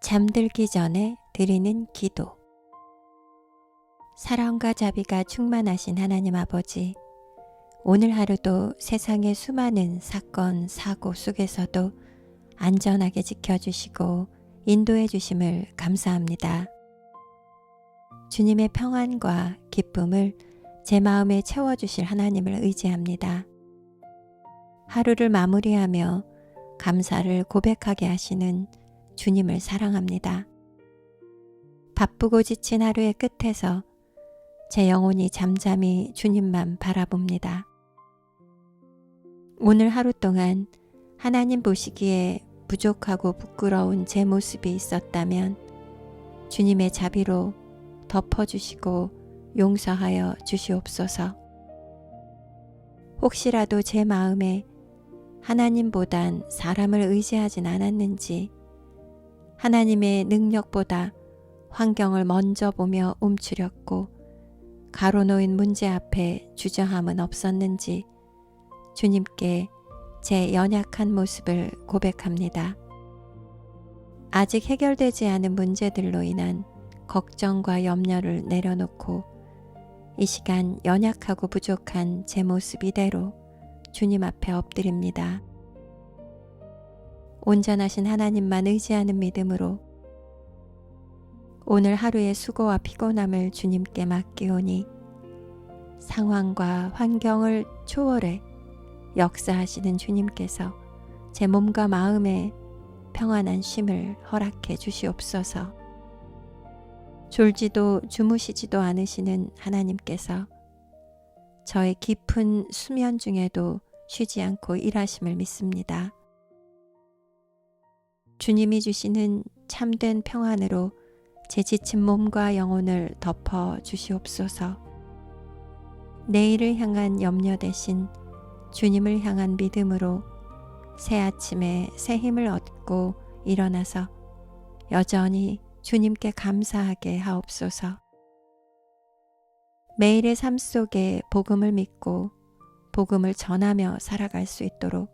잠들기 전에 드리는 기도. 사랑과 자비가 충만하신 하나님 아버지, 오늘 하루도 세상의 수많은 사건, 사고 속에서도 안전하게 지켜주시고 인도해 주심을 감사합니다. 주님의 평안과 기쁨을 제 마음에 채워주실 하나님을 의지합니다. 하루를 마무리하며 감사를 고백하게 하시는 주님을 사랑합니다. 바쁘고 지친 하루의 끝에서 제 영혼이 잠잠히 주님만 바라봅니다. 오늘 하루 동안 하나님 보시기에 부족하고 부끄러운 제 모습이 있었다면 주님의 자비로 덮어주시고 용서하여 주시옵소서. 혹시라도 제 마음에 하나님보단 사람을 의지하진 않았는지, 하나님의 능력보다 환경을 먼저 보며 움츠렸고 가로놓인 문제 앞에 주저함은 없었는지 주님께 제 연약한 모습을 고백합니다. 아직 해결되지 않은 문제들로 인한 걱정과 염려를 내려놓고 이 시간 연약하고 부족한 제 모습 이대로 주님 앞에 엎드립니다. 온전하신 하나님만 의지하는 믿음으로 오늘 하루의 수고와 피곤함을 주님께 맡기오니 상황과 환경을 초월해 역사하시는 주님께서 제 몸과 마음에 평안한 쉼을 허락해 주시옵소서. 졸지도 주무시지도 않으시는 하나님께서 저의 깊은 수면 중에도 쉬지 않고 일하심을 믿습니다. 주님이 주시는 참된 평안으로 제 지친 몸과 영혼을 덮어 주시옵소서. 내일을 향한 염려 대신 주님을 향한 믿음으로 새 아침에 새 힘을 얻고 일어나서 여전히 주님께 감사하게 하옵소서. 매일의 삶 속에 복음을 믿고 복음을 전하며 살아갈 수 있도록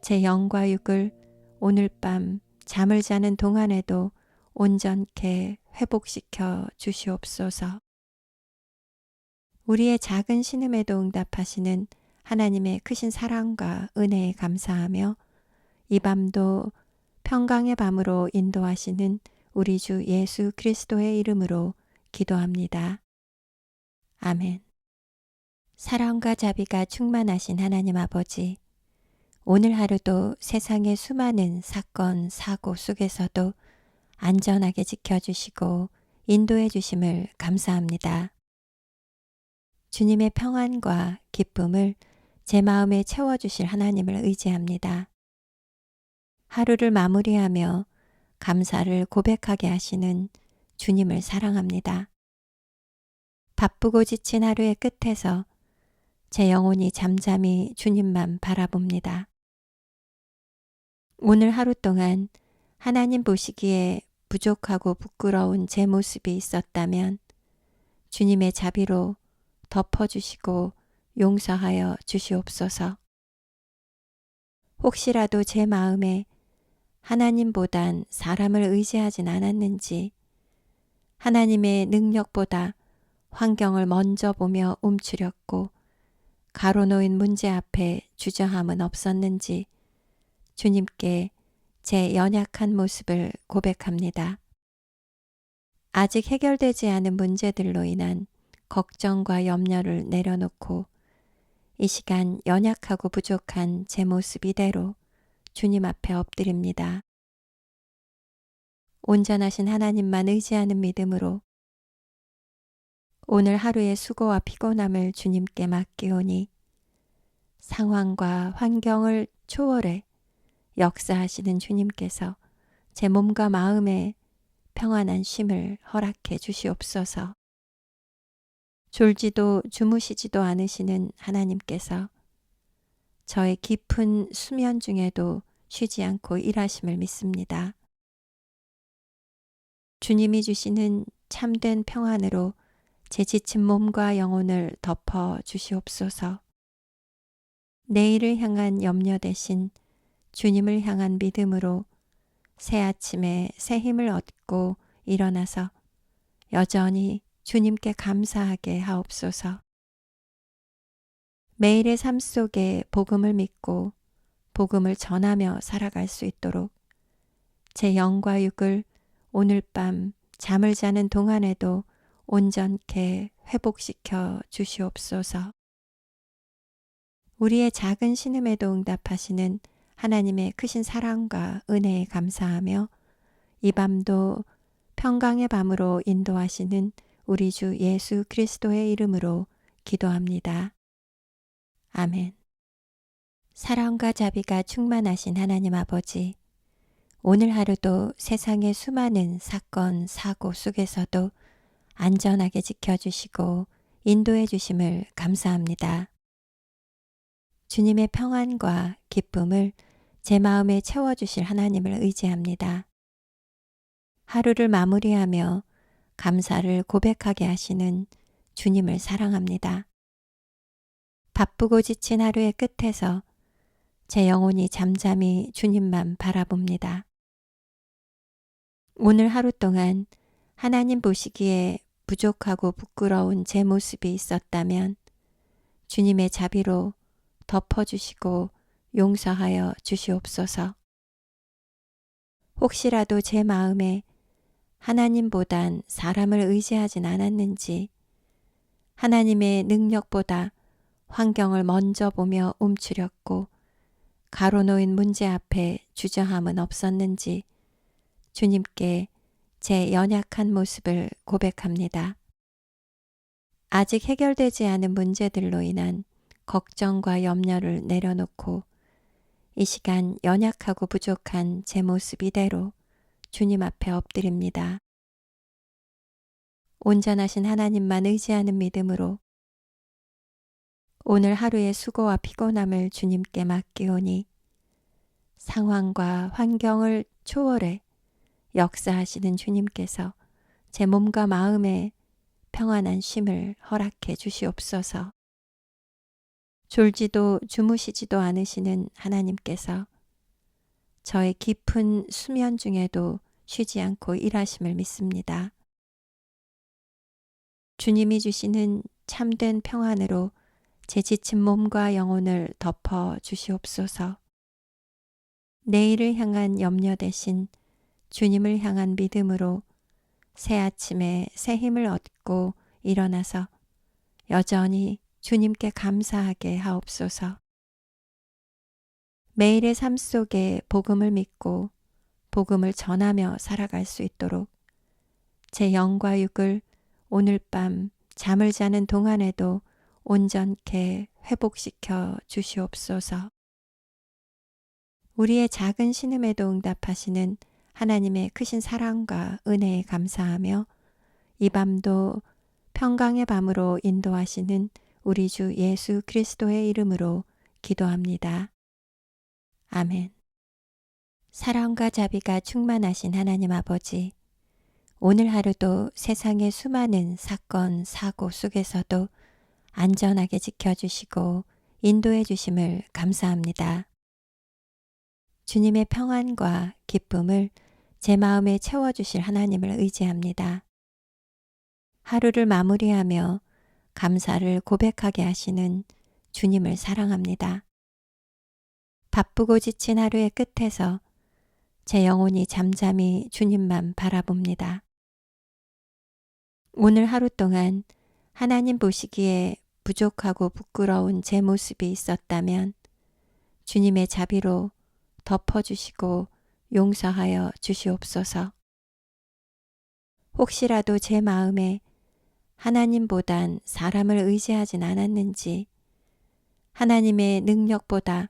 제 영과 육을 오늘 밤 잠을 자는 동안에도 온전케 회복시켜 주시옵소서. 우리의 작은 신음에도 응답하시는 하나님의 크신 사랑과 은혜에 감사하며 이 밤도 평강의 밤으로 인도하시는 우리 주 예수 그리스도의 이름으로 기도합니다. 아멘. 사랑과 자비가 충만하신 하나님 아버지, 오늘 하루도 세상의 수많은 사건, 사고 속에서도 안전하게 지켜주시고 인도해 주심을 감사합니다. 주님의 평안과 기쁨을 제 마음에 채워주실 하나님을 의지합니다. 하루를 마무리하며 감사를 고백하게 하시는 주님을 사랑합니다. 바쁘고 지친 하루의 끝에서 제 영혼이 잠잠히 주님만 바라봅니다. 오늘 하루 동안 하나님 보시기에 부족하고 부끄러운 제 모습이 있었다면 주님의 자비로 덮어주시고 용서하여 주시옵소서. 혹시라도 제 마음에 하나님보단 사람을 의지하진 않았는지, 하나님의 능력보다 환경을 먼저 보며 움츠렸고 가로놓인 문제 앞에 주저함은 없었는지 주님께 제 연약한 모습을 고백합니다. 아직 해결되지 않은 문제들로 인한 걱정과 염려를 내려놓고 이 시간 연약하고 부족한 제 모습 이대로 주님 앞에 엎드립니다. 온전하신 하나님만 의지하는 믿음으로 오늘 하루의 수고와 피곤함을 주님께 맡기오니 상황과 환경을 초월해 역사하시는 주님께서 제 몸과 마음에 평안한 쉼을 허락해 주시옵소서. 졸지도 주무시지도 않으시는 하나님께서 저의 깊은 수면 중에도 쉬지 않고 일하심을 믿습니다. 주님이 주시는 참된 평안으로 제 지친 몸과 영혼을 덮어 주시옵소서. 내일을 향한 염려 대신 주님을 향한 믿음으로 새 아침에 새 힘을 얻고 일어나서 여전히 주님께 감사하게 하옵소서. 매일의 삶 속에 복음을 믿고 복음을 전하며 살아갈 수 있도록 제 영과 육을 오늘 밤 잠을 자는 동안에도 온전케 회복시켜 주시옵소서. 우리의 작은 신음에도 응답하시는 하나님의 크신 사랑과 은혜에 감사하며 이 밤도 평강의 밤으로 인도하시는 우리 주 예수 그리스도의 이름으로 기도합니다. 아멘. 사랑과 자비가 충만하신 하나님 아버지, 오늘 하루도 세상의 수많은 사건, 사고 속에서도 안전하게 지켜주시고 인도해 주심을 감사합니다. 주님의 평안과 기쁨을 제 마음에 채워주실 하나님을 의지합니다. 하루를 마무리하며 감사를 고백하게 하시는 주님을 사랑합니다. 바쁘고 지친 하루의 끝에서 제 영혼이 잠잠히 주님만 바라봅니다. 오늘 하루 동안 하나님 보시기에 부족하고 부끄러운 제 모습이 있었다면 주님의 자비로 덮어주시고 용서하여 주시옵소서. 혹시라도 제 마음에 하나님보단 사람을 의지하진 않았는지, 하나님의 능력보다 환경을 먼저 보며 움츠렸고 가로놓인 문제 앞에 주저함은 없었는지 주님께 제 연약한 모습을 고백합니다. 아직 해결되지 않은 문제들로 인한 걱정과 염려를 내려놓고 이 시간 연약하고 부족한 제 모습 이대로 주님 앞에 엎드립니다. 온전하신 하나님만 의지하는 믿음으로 오늘 하루의 수고와 피곤함을 주님께 맡기오니 상황과 환경을 초월해 역사하시는 주님께서 제 몸과 마음에 평안한 쉼을 허락해 주시옵소서. 졸지도 주무시지도 않으시는 하나님께서 저의 깊은 수면 중에도 쉬지 않고 일하심을 믿습니다. 주님이 주시는 참된 평안으로 제 지친 몸과 영혼을 덮어 주시옵소서. 내일을 향한 염려 대신 주님을 향한 믿음으로 새 아침에 새 힘을 얻고 일어나서 여전히 주님께 감사하게 하옵소서. 매일의 삶 속에 복음을 믿고 복음을 전하며 살아갈 수 있도록 제 영과 육을 오늘 밤 잠을 자는 동안에도 온전케 회복시켜 주시옵소서. 우리의 작은 신음에도 응답하시는 하나님의 크신 사랑과 은혜에 감사하며 이 밤도 평강의 밤으로 인도하시는 우리 주 예수 그리스도의 이름으로 기도합니다. 아멘. 사랑과 자비가 충만하신 하나님 아버지, 오늘 하루도 세상의 수많은 사건, 사고 속에서도 안전하게 지켜주시고 인도해 주심을 감사합니다. 주님의 평안과 기쁨을 제 마음에 채워주실 하나님을 의지합니다. 하루를 마무리하며 감사를 고백하게 하시는 주님을 사랑합니다. 바쁘고 지친 하루의 끝에서 제 영혼이 잠잠히 주님만 바라봅니다. 오늘 하루 동안 하나님 보시기에 부족하고 부끄러운 제 모습이 있었다면 주님의 자비로 덮어주시고 용서하여 주시옵소서. 혹시라도 제 마음에 하나님보단 사람을 의지하진 않았는지, 하나님의 능력보다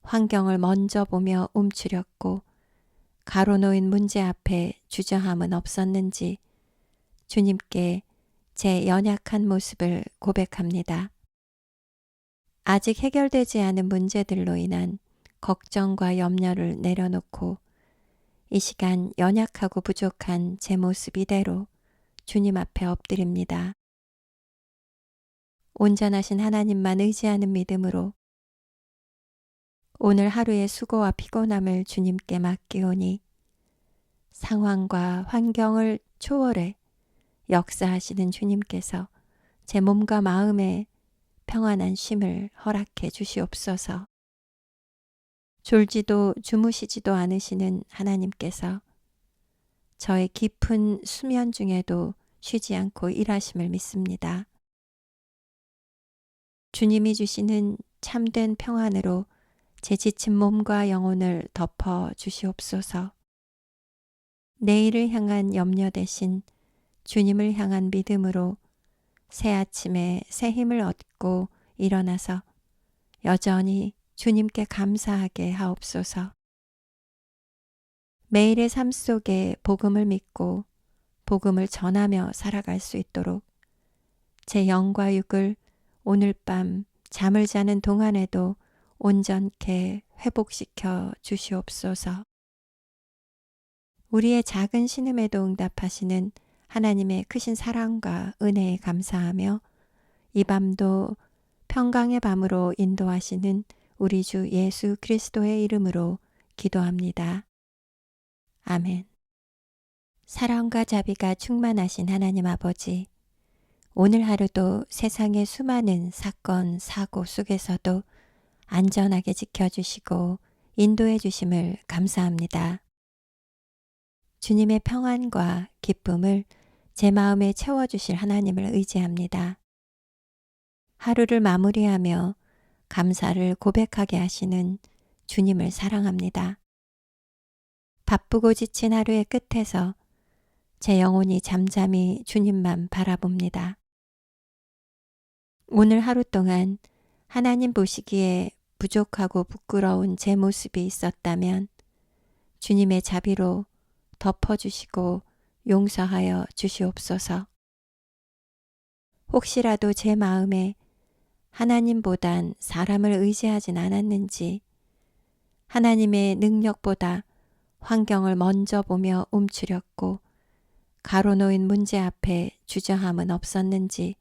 환경을 먼저 보며 움츠렸고 가로놓인 문제 앞에 주저함은 없었는지 주님께 제 연약한 모습을 고백합니다. 아직 해결되지 않은 문제들로 인한 걱정과 염려를 내려놓고 이 시간 연약하고 부족한 제 모습 이대로 주님 앞에 엎드립니다. 온전하신 하나님만 의지하는 믿음으로 오늘 하루의 수고와 피곤함을 주님께 맡기오니 상황과 환경을 초월해 역사하시는 주님께서 제 몸과 마음에 평안한 쉼을 허락해 주시옵소서. 졸지도 주무시지도 않으시는 하나님께서 저의 깊은 수면 중에도 쉬지 않고 일하심을 믿습니다. 주님이 주시는 참된 평안으로 제 지친 몸과 영혼을 덮어 주시옵소서. 내일을 향한 염려 대신 주님을 향한 믿음으로 새 아침에 새 힘을 얻고 일어나서 여전히 주님께 감사하게 하옵소서. 매일의 삶 속에 복음을 믿고 복음을 전하며 살아갈 수 있도록 제 영과 육을 오늘 밤 잠을 자는 동안에도 온전케 회복시켜 주시옵소서. 우리의 작은 신음에도 응답하시는 하나님의 크신 사랑과 은혜에 감사하며 이 밤도 평강의 밤으로 인도하시는 우리 주 예수 그리스도의 이름으로 기도합니다. 아멘. 사랑과 자비가 충만하신 하나님 아버지, 오늘 하루도 세상의 수많은 사건, 사고 속에서도 안전하게 지켜주시고 인도해 주심을 감사합니다. 주님의 평안과 기쁨을 제 마음에 채워주실 하나님을 의지합니다. 하루를 마무리하며 감사를 고백하게 하시는 주님을 사랑합니다. 바쁘고 지친 하루의 끝에서 제 영혼이 잠잠히 주님만 바라봅니다. 오늘 하루 동안 하나님 보시기에 부족하고 부끄러운 제 모습이 있었다면 주님의 자비로 덮어주시고 용서하여 주시옵소서. 혹시라도 제 마음에 하나님보단 사람을 의지하진 않았는지, 하나님의 능력보다 환경을 먼저 보며 움츠렸고 가로놓인 문제 앞에 주저함은 없었는지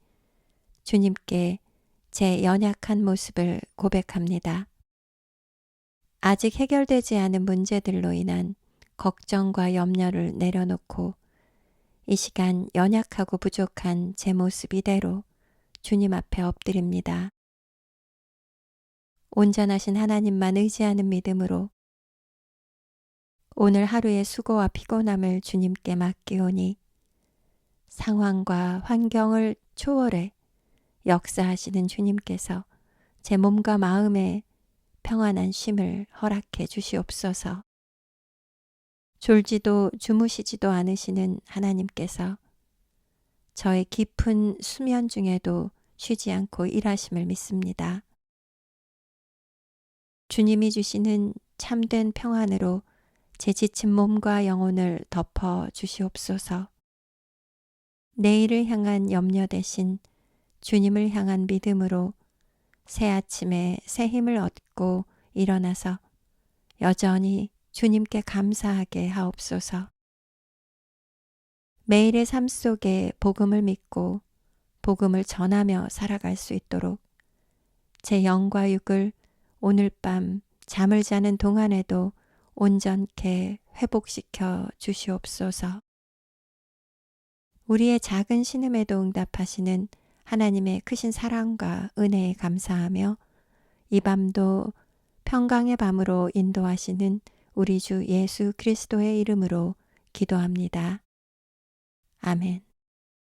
주님께 제 연약한 모습을 고백합니다. 아직 해결되지 않은 문제들로 인한 걱정과 염려를 내려놓고 이 시간 연약하고 부족한 제 모습 이대로 주님 앞에 엎드립니다. 온전하신 하나님만 의지하는 믿음으로 오늘 하루의 수고와 피곤함을 주님께 맡기오니 상황과 환경을 초월해 역사하시는 주님께서 제 몸과 마음에 평안한 쉼을 허락해 주시옵소서. 졸지도 주무시지도 않으시는 하나님께서 저의 깊은 수면 중에도 쉬지 않고 일하심을 믿습니다. 주님이 주시는 참된 평안으로 제 지친 몸과 영혼을 덮어 주시옵소서. 내일을 향한 염려 대신 주님을 향한 믿음으로 새 아침에 새 힘을 얻고 일어나서 여전히 주님께 감사하게 하옵소서. 매일의 삶 속에 복음을 믿고 복음을 전하며 살아갈 수 있도록 제 영과 육을 오늘 밤 잠을 자는 동안에도 온전케 회복시켜 주시옵소서. 우리의 작은 신음에도 응답하시는 하나님의 크신 사랑과 은혜에 감사하며 이 밤도 평강의 밤으로 인도하시는 우리 주 예수 그리스도의 이름으로 기도합니다. 아멘.